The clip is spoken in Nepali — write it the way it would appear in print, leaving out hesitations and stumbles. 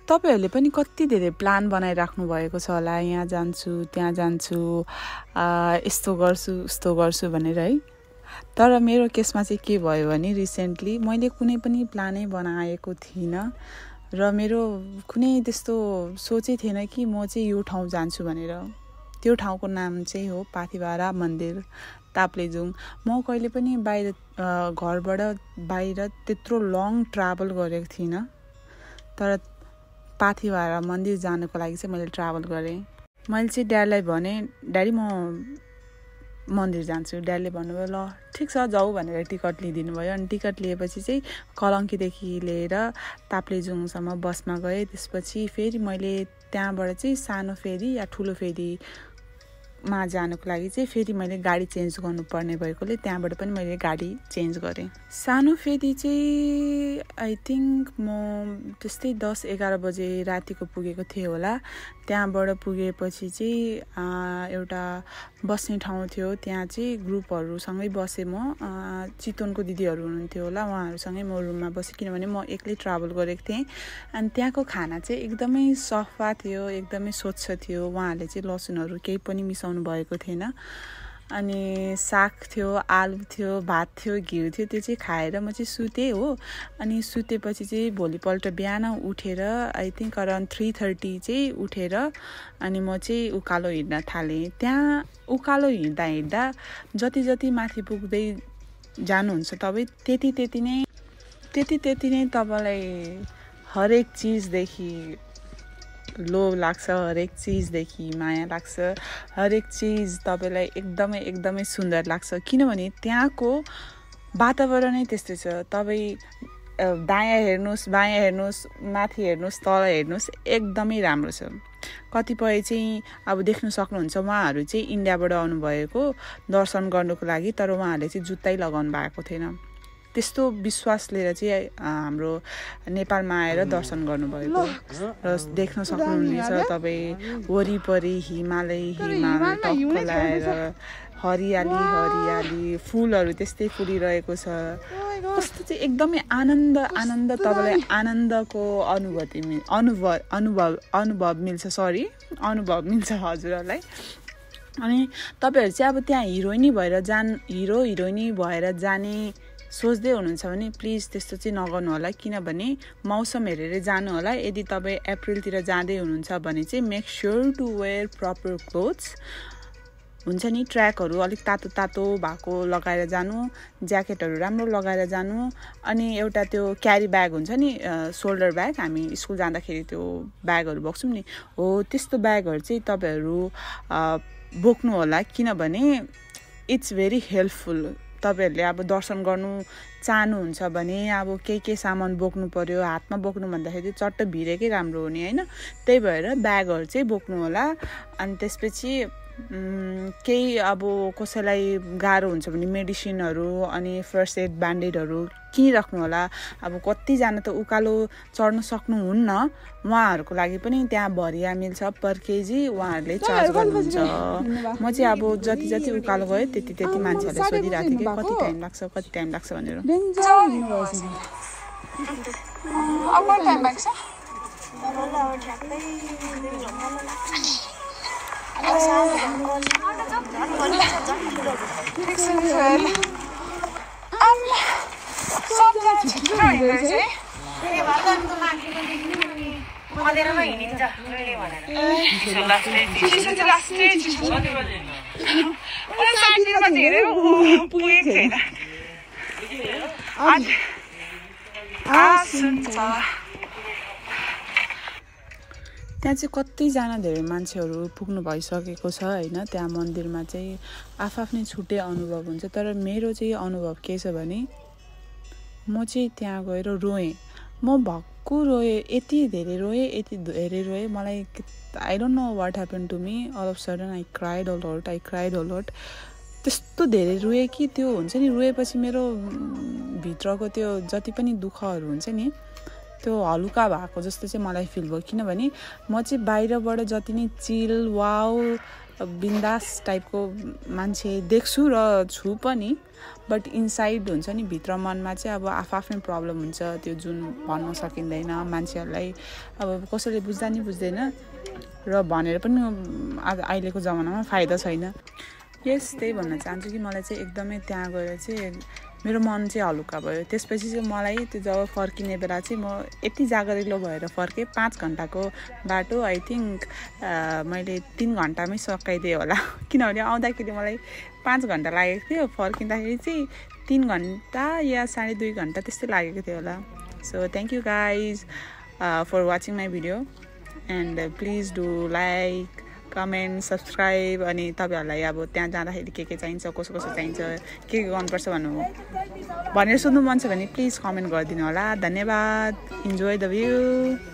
तपाईहरुले पनि कति धेरै प्लान बनाइराख्नु भएको छ होला, यहाँ जान्छु त्यहाँ जान्छु, यस्तो गर्छु उस्तो गर्छु भनेर है। तर मेरो केसमा चाहिँ के भयो भने रिसेन्टली मैले कुनै पनि प्लानै बनाएको थिइनँ र मेरो कुनै त्यस्तो सोचै थिएन कि म चाहिँ यो ठाउँ जान्छु भनेर। त्यो ठाउँको नाम चाहिँ हो पाथिभरा मन्दिर ताप्लेजुङ। म कहिले पनि बाहिर घरबाट बाहिर त्यत्रो लङ ट्राभल गरेको थिइनँ, तर पाथिभरा मन्दिर जानको लागि चाहिँ मैले ट्राभल गरेँ। मैले चाहिँ ड्याडीलाई भने, ड्याडी म मन्दिर जान्छु। ड्याडीले भन्नुभयो ल ठिक छ जाऊ भनेर टिकट लिइदिनु भयो। अनि टिकट लिएपछि चाहिँ कलङ्कीदेखि लिएर ताप्लेजुङसम्म बसमा गएँ। त्यसपछि फेरि मैले त्यहाँबाट चाहिँ सानो फेरी या ठुलो फेरीमा जानको लागि चाहिँ फेरि मैले गाडी चेन्ज गर्नुपर्ने भएकोले त्यहाँबाट पनि मैले गाडी चेन्ज गरेँ। सानो फेरी चाहिँ आई थिङ्क म त्यस्तै 10-11 बजे रातिको पुगेको थिएँ होला। त्यहाँबाट पुगेपछि चाहिँ एउटा बस्ने ठाउँ थियो, त्यहाँ चाहिँ ग्रुपहरूसँगै बसेँ म। चितवनको दिदीहरू हुनुहुन्थ्यो होला, उहाँहरूसँगै म रुममा बसेँ किनभने म एक्लै ट्राभल गरेको थिएँ। अनि त्यहाँको खाना चाहिँ एकदमै सफा थियो, एकदमै स्वच्छ थियो। उहाँहरूले चाहिँ लसुनहरू केही पनि मिसाउनु भएको थिएन। अनि साग थियो, आलु थियो, भात थियो, घिउ थियो। त्यो चाहिँ खाएर म चाहिँ सुतेँ हो। अनि सुतेपछि चाहिँ भोलिपल्ट बिहान उठेर आई थिङ्क अराउन्ड 3:30 चाहिँ उठेर अनि म चाहिँ उकालो हिँड्न थालेँ। त्यहाँ उकालो हिँड्दा हिँड्दा जति जति माथि पुग्दै जानुहुन्छ तपाईँ त्यति नै तपाईँलाई हरेक चिजदेखि लोभ लाग्छ, हरेक चिजदेखि माया लाग्छ, हरेक चिज तपाईँलाई एकदमै सुन्दर लाग्छ। किनभने त्यहाँको वातावरणै त्यस्तै छ। तपाईँ दायाँ हेर्नुहोस्, बायाँ हेर्नुहोस्, माथि हेर्नुहोस्, तल हेर्नुहोस्, एकदमै राम्रो छ। कतिपय चाहिँ अब देख्न सक्नुहुन्छ उहाँहरू चाहिँ इन्डियाबाट आउनुभएको दर्शन गर्नुको लागि, तर उहाँहरूले चाहिँ जुत्तै लगाउनु भएको थिएन। त्यस्तो विश्वास लिएर चाहिँ हाम्रो नेपालमा आएर दर्शन गर्नुभएको र देख्न सक्नुहुनेछ तपाईँ वरिपरि हिमालय टक्क लगाएर हरियाली फुलहरू त्यस्तै फुलिरहेको छ। कस्तो चाहिँ एकदमै आनन्द तपाईँलाई आनन्दको अनुभव मिल्छ हजुरहरूलाई। अनि तपाईँहरू चाहिँ अब त्यहाँ हिरो हिरोइनी भएर जाने सोच्दै हुनुहुन्छ भने प्लिज त्यस्तो चाहिँ नगर्नु होला। किनभने मौसम हेरेर जानु होला। यदि तपाईँ अप्रिलतिर जाँदै हुनुहुन्छ भने चाहिँ make sure to wear proper clothes हुन्छ नि। ट्र्याकहरू अलिक तातो भएको लगाएर जानु, ज्याकेटहरू राम्रो लगाएर जानु। अनि एउटा त्यो क्यारी ब्याग हुन्छ नि, सोल्डर ब्याग, हामी स्कुल जाँदाखेरि त्यो ब्यागहरू बोक्छौँ नि, हो त्यस्तो ब्यागहरू चाहिँ तपाईँहरू बोक्नु होला। किनभने इट्स भेरी हेल्पफुल। तपाईँहरूले अब दर्शन गर्नु चाहनुहुन्छ भने अब के सामान बोक्नु पर्यो, हातमा बोक्नु भन्दाखेरि चट्ट भिरेकै राम्रो हुने होइन। त्यही भएर ब्यागहरू चाहिँ बोक्नु होला। अनि त्यसपछि केही अब कसैलाई गाह्रो हुन्छ भने मेडिसिनहरू अनि फर्स्ट एड ब्यान्डेडहरू किनिराख्नु होला। अब कतिजना त उकालो चढ्न सक्नुहुन्न, उहाँहरूको लागि पनि त्यहाँ भरिया मिल्छ पर केजी, उहाँहरूले चार्ज गर्नुहुन्छ। म चाहिँ अब जति उकालो गयो त्यति मान्छेहरूलाई सोधिरहेको थिएँ कि कति टाइम लाग्छ भनेर। त्यहाँ चाहिँ कतिजना धेरै मान्छेहरू पुग्नु भइसकेको छ होइन। त्यहाँ मन्दिरमा चाहिँ आफ्नै छुट्टै अनुभव हुन्छ। तर मेरो चाहिँ अनुभव के छ भने म चाहिँ त्यहाँ गएर रोएँ। म भक्कु रोएँ, यति धेरै रोएँ मलाई I don't know what happen to me. All of sudden I cried a lot. त्यस्तो धेरै रोएँ कि त्यो हुन्छ नि, रोएपछि मेरो भित्रको त्यो जति पनि दुःखहरू हुन्छ नि त्यो हलुका भएको जस्तो चाहिँ मलाई फिल भयो। किनभने म चाहिँ बाहिरबाट जति नै चिल वाउ बिन्दास टाइपको मान्छे देख्छु र छु पनि, बट इनसाइड हुन्छ नि भित्र मनमा चाहिँ अब आफ्नै प्रब्लम हुन्छ, त्यो जुन भन्न सकिँदैन मान्छेहरूलाई। अब कसैले बुझ्दा नि बुझ्दैन र भनेर पनि अहिलेको जमानामा फाइदा छैन। त्यही भन्न चाहन्छु कि मलाई चाहिँ एकदमै त्यहाँ गएर चाहिँ मेरो मन चाहिँ हलुका भयो। त्यसपछि चाहिँ मलाई त्यो जब फर्किने बेला चाहिँ म यति जागरिलो भएर फर्केँ। 5 घन्टाको बाटो आई थिङ्क मैले 3 घन्टामै सकाइदिएँ होला, किनभने आउँदाखेरि मलाई 5 घन्टा लागेको थियो, फर्किँदाखेरि चाहिँ 3 घन्टा या 2.5 घन्टा त्यस्तै लागेको थियो होला। So thank you guys for watching my video and please do like, comment, subscribe. अनि तपाईँहरूलाई अब त्यहाँ जाँदाखेरि के चाहिन्छ, कसो चाहिन्छ, के गर्नुपर्छ भनेर सोध्नु मन छ भने प्लिज कमेन्ट गरिदिनु होला। धन्यवाद। Enjoy the view.